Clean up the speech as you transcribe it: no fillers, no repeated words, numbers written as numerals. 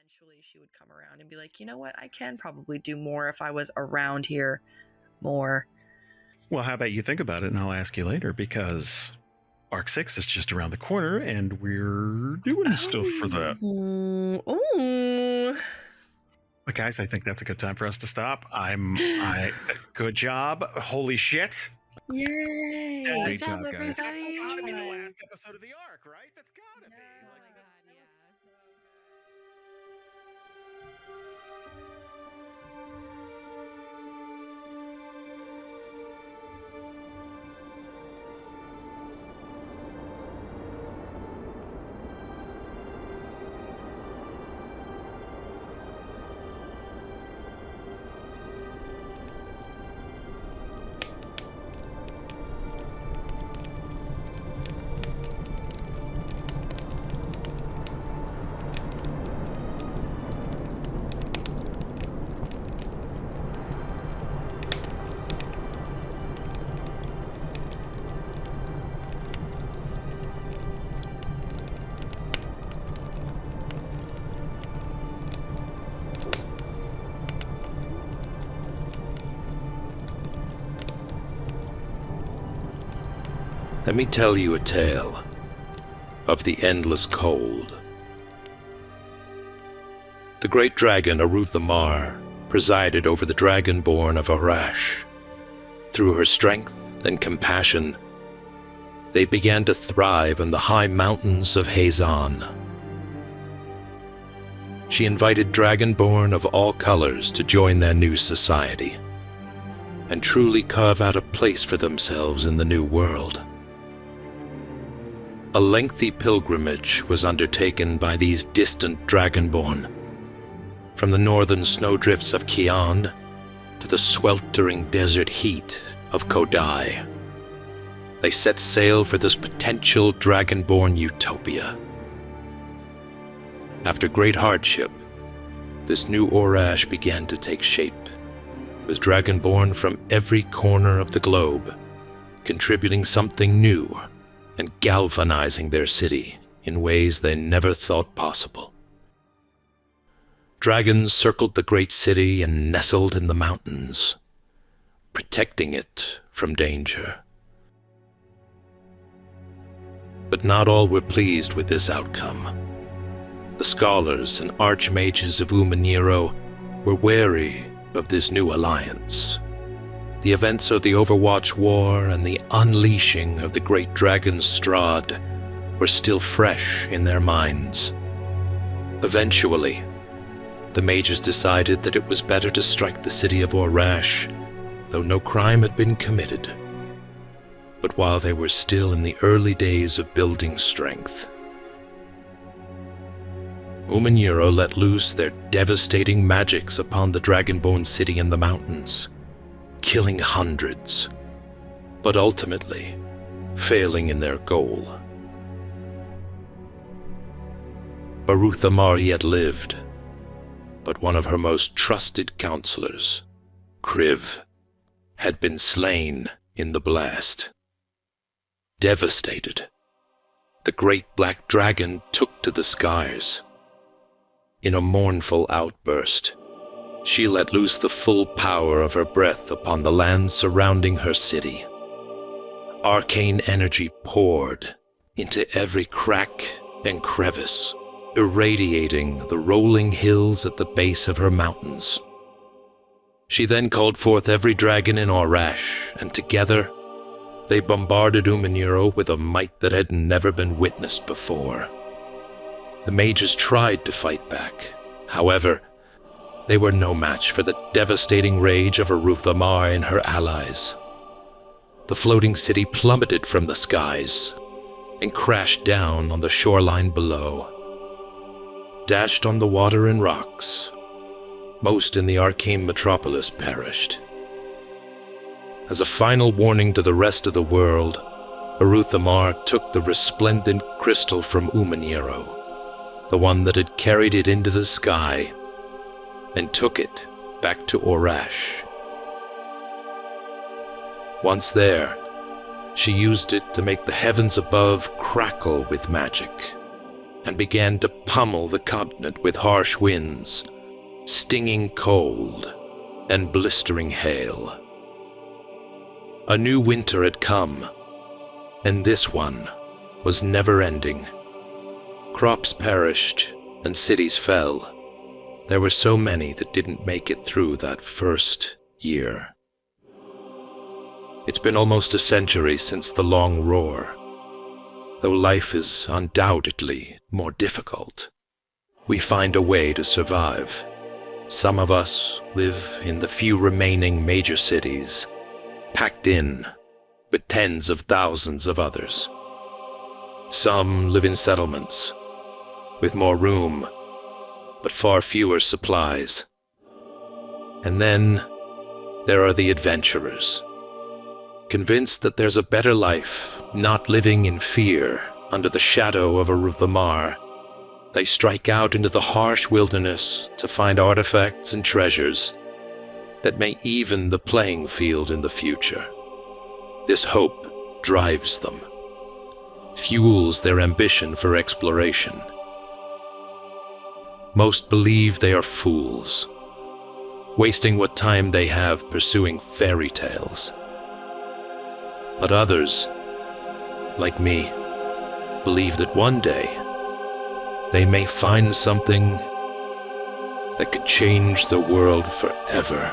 eventually she would come around and be like, you know what, I can probably do more if I was around here more. Well, how about you think about it and I'll ask you later, because Arc 6 is just around the corner and we're doing stuff for that. Ooh. But guys, I think that's a good time for us to stop. Good job. Holy shit. Yay. Great job, guys. That's gotta be the last episode of the arc, right? That's gotta be. Let me tell you a tale of the endless cold. The great dragon Aruthamar presided over the dragonborn of Orash. Through her strength and compassion, they began to thrive in the high mountains of Hazan. She invited dragonborn of all colors to join their new society and truly carve out a place for themselves in the new world. A lengthy pilgrimage was undertaken by these distant dragonborn, from the northern snowdrifts of Kian to the sweltering desert heat of Kodai. They set sail for this potential dragonborn utopia. After great hardship, this new Orash began to take shape, with dragonborn from every corner of the globe contributing something new and galvanizing their city in ways they never thought possible. Dragons circled the great city and nestled in the mountains, protecting it from danger. But not all were pleased with this outcome. The scholars and archmages of Umiro were wary of this new alliance. The events of the Overwatch War and the unleashing of the great dragon Strahd were still fresh in their minds. Eventually, the mages decided that it was better to strike the city of Orash, though no crime had been committed. But while they were still in the early days of building strength, Umiro let loose their devastating magics upon the dragonborn city in the mountains, killing hundreds, but ultimately failing in their goal. Aruthamar yet lived, but one of her most trusted counselors, Kriv, had been slain in the blast. Devastated, the great black dragon took to the skies. In a mournful outburst, she let loose the full power of her breath upon the land surrounding her city. Arcane energy poured into every crack and crevice, irradiating the rolling hills at the base of her mountains. She then called forth every dragon in Orash, and together they bombarded Umiro with a might that had never been witnessed before. The mages tried to fight back. However, they were no match for the devastating rage of Aruthamar and her allies. The floating city plummeted from the skies and crashed down on the shoreline below. Dashed on the water and rocks, most in the arcane metropolis perished. As a final warning to the rest of the world, Aruthamar took the resplendent crystal from Umiro, the one that had carried it into the sky, and took it back to Orash. Once there, she used it to make the heavens above crackle with magic, and began to pummel the continent with harsh winds, stinging cold, and blistering hail. A new winter had come, and this one was never-ending. Crops perished, and cities fell. There were so many that didn't make it through that first year. It's been almost a century since the Long Roar. Though life is undoubtedly more difficult, we find a way to survive. Some of us live in the few remaining major cities, packed in with tens of thousands of others. Some live in settlements, with more room, but far fewer supplies. And then there are the adventurers, convinced that there's a better life, not living in fear under the shadow of a Ruthamar. They strike out into the harsh wilderness to find artifacts and treasures that may even the playing field in the future. This hope drives them, fuels their ambition for exploration. Most believe they are fools, wasting what time they have pursuing fairy tales. But others, like me, believe that one day they may find something that could change the world forever.